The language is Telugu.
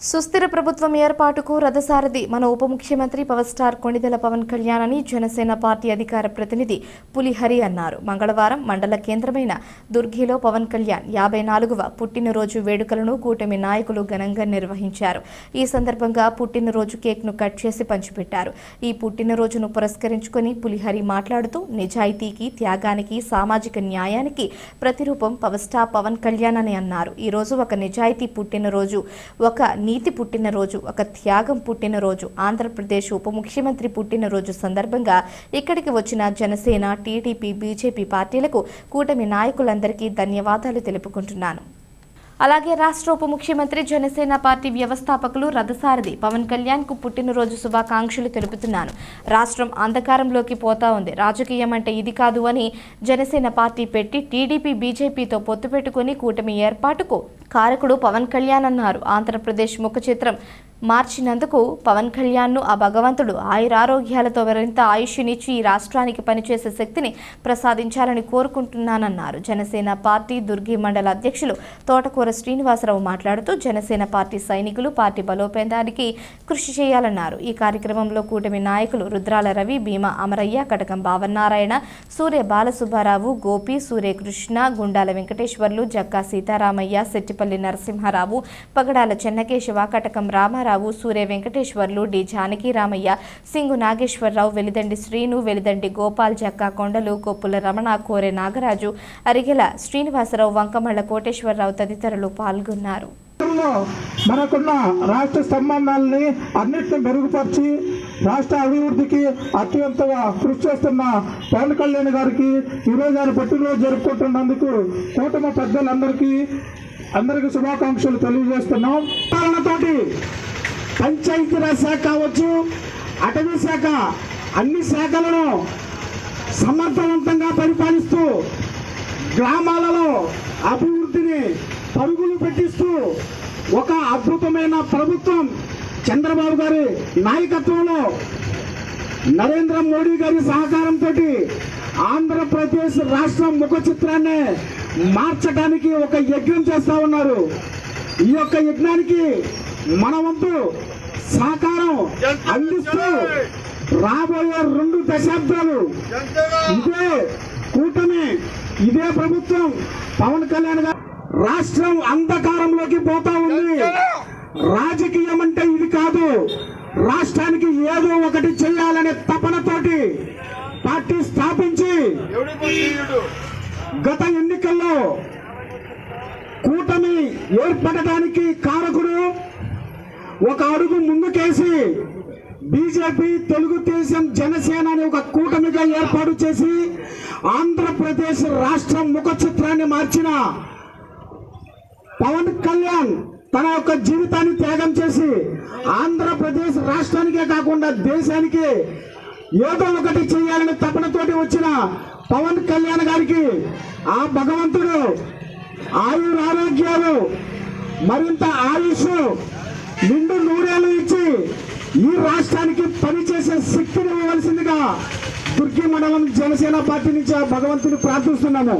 సుస్థిర ప్రభుత్వం ఏర్పాటుకు రథసారథి మన ఉప ముఖ్యమంత్రి పవర్ స్టార్ కొణిదెల పవన్ కళ్యాణ్ అని జనసేన పార్టీ అధికార ప్రతినిధి పులిహరి అన్నారు. మంగళవారం మండల కేంద్రమైన దుర్గిలో పవన్ కళ్యాణ్ 54వ పుట్టినరోజు వేడుకలను కూటమి నాయకులు ఘనంగా నిర్వహించారు. ఈ సందర్భంగా పుట్టినరోజు కేక్ను కట్ చేసి పంచిపెట్టారు. ఈ పుట్టినరోజును పురస్కరించుకుని పులిహరి మాట్లాడుతూ నిజాయితీకి, త్యాగానికి, సామాజిక న్యాయానికి ప్రతిరూపం పవర్ స్టార్ పవన్ కళ్యాణ్ అని అన్నారు. ఈ రోజు ఒక నిజాయితీ పుట్టినరోజు, ఒక నీతి పుట్టినరోజు, ఒక త్యాగం పుట్టినరోజు. ఆంధ్రప్రదేశ్ ఉప ముఖ్యమంత్రి పుట్టినరోజు సందర్భంగా ఇక్కడికి వచ్చిన జనసేన, టీడీపీ, బీజేపీ పార్టీలకు కూటమి నాయకులందరికీ ధన్యవాదాలు తెలుపుకుంటున్నాను. అలాగే రాష్ట్ర ఉప ముఖ్యమంత్రి, జనసేన పార్టీ వ్యవస్థాపకులు రథసారథి పవన్ కళ్యాణ్ కు పుట్టినరోజు శుభాకాంక్షలు తెలుపుతున్నాను. రాష్ట్రం అంధకారంలోకి పోతా ఉంది. రాజకీయం అంటే ఇది కాదు అని జనసేన పార్టీ పెట్టి టీడీపీ, బీజేపీతో పొత్తు పెట్టుకుని కూటమి ఏర్పాటుకు కారకుడు పవన్ కళ్యాణ్ అన్నారు. ఆంధ్రప్రదేశ్ ముఖ చిత్రం మార్చినందుకు పవన్ కళ్యాణ్ను ఆ భగవంతుడు ఆయురారోగ్యాలతో మరింత ఆయుష్నిచ్చి ఈ రాష్ట్రానికి పనిచేసే శక్తిని ప్రసాదించాలని కోరుకుంటున్నానన్నారు. జనసేన పార్టీ దుర్గి మండల అధ్యక్షులు తోటకూర శ్రీనివాసరావు మాట్లాడుతూ జనసేన పార్టీ సైనికులు పార్టీ బలోపేతానికి కృషి చేయాలన్నారు. ఈ కార్యక్రమంలో కూటమి నాయకులు రుద్రాల రవి, భీమా అమరయ్య, కటకం భావనారాయణ, సూర్య బాలసుబ్బారావు, గోపి, సూర్యకృష్ణ, గుండాల వెంకటేశ్వర్లు, జక్కా సీతారామయ్య, సెట్టిపల్లి నరసింహారావు, పగడాల చెన్నకేశవ, కటకం రామారావు, సూర్య వెంకటేశ్వర్లు, డి జానకి రామయ్య, సింగు నాగేశ్వరరావు, వెలిదండి శ్రీను, వెలిదండి గోపాల్, జక్కా కొండలు, కొప్పుల రమణ, కోరె నాగరాజు, అరిగెల శ్రీనివాసరావు, వంకమళ్ళ కోటేశ్వరరావు తదితరులు పాల్గొన్నారు. మనకున్న రాష్ట్ర సంబంధాలని అన్నింటినీ మెరుగుపరిచి రాష్ట్ర అభివృద్ధికి అత్యంతగా కృషి చేస్తున్న పవన్ కళ్యాణ్ గారికి ఈరోజు ఆయన పుట్టినరోజు జరుపుకుంటున్నందుకు కూటమి పెద్దలందరికీ శుభాకాంక్షలు తెలియజేస్తున్నాం. పాలనతోటి పంచాయతీరాజ్ శాఖ కావచ్చు, అటవీ శాఖ, అన్ని శాఖలను సమర్థవంతంగా పరిపాలిస్తూ గ్రామాలలో అభివృద్ధిని పరుగులు పెట్టిస్తూ ఒక అద్భుతమైన ప్రభుత్వం చంద్రబాబు గారి నాయకత్వంలో, నరేంద్ర మోడీ గారి సహకారంతో ఆంధ్రప్రదేశ్ రాష్ట్రం ముఖ చిత్రాన్ని మార్చడానికి ఒక యజ్ఞం చేస్తా ఉన్నారు. ఈ యొక్క యజ్ఞానికి మన వంతు సహకారం అందిస్తూ రాబోయే 2 దశాబ్దాలు ఇదే కూటమి, ఇదే ప్రభుత్వం పవన్ కళ్యాణ్ గారు రాష్ట్రం అంధకారంలోకి పోతా ఉంది. రాజకీయం అంటే ఇది కాదు, రాష్ట్రానికి ఏదో ఒకటి చేయాలనే తపనతోటి పార్టీ స్థాపించి గత ఎన్నికల్లో కూటమి ఏర్పడడానికి కారకుడు ఒక అడుగు ముందుకేసి బీజేపీ, తెలుగుదేశం, జనసేన అనే ఒక కూటమిగా ఏర్పాటు చేసి ఆంధ్రప్రదేశ్ రాష్ట్రం ముఖ చిత్రాన్ని మార్చిన పవన్ కళ్యాణ్ తన యొక్క జీవితాన్ని త్యాగం చేసి ఆంధ్రప్రదేశ్ రాష్ట్రానికే కాకుండా దేశానికి ఏదో ఒకటి చేయాలని తపనతోటి వచ్చిన పవన్ కళ్యాణ్ గారికి ఆ భగవంతుడు ఆయురారోగ్యాలు, మరింత ఆయుష్, నిండు నూరేళ్లు ఇచ్చి ఈ రాష్ట్రానికి పనిచేసే శక్తిని ఇవ్వవలసిందిగా దుర్గి మండలం జనసేన పార్టీ నుంచి ఆ భగవంతుని ప్రార్థిస్తున్నాము.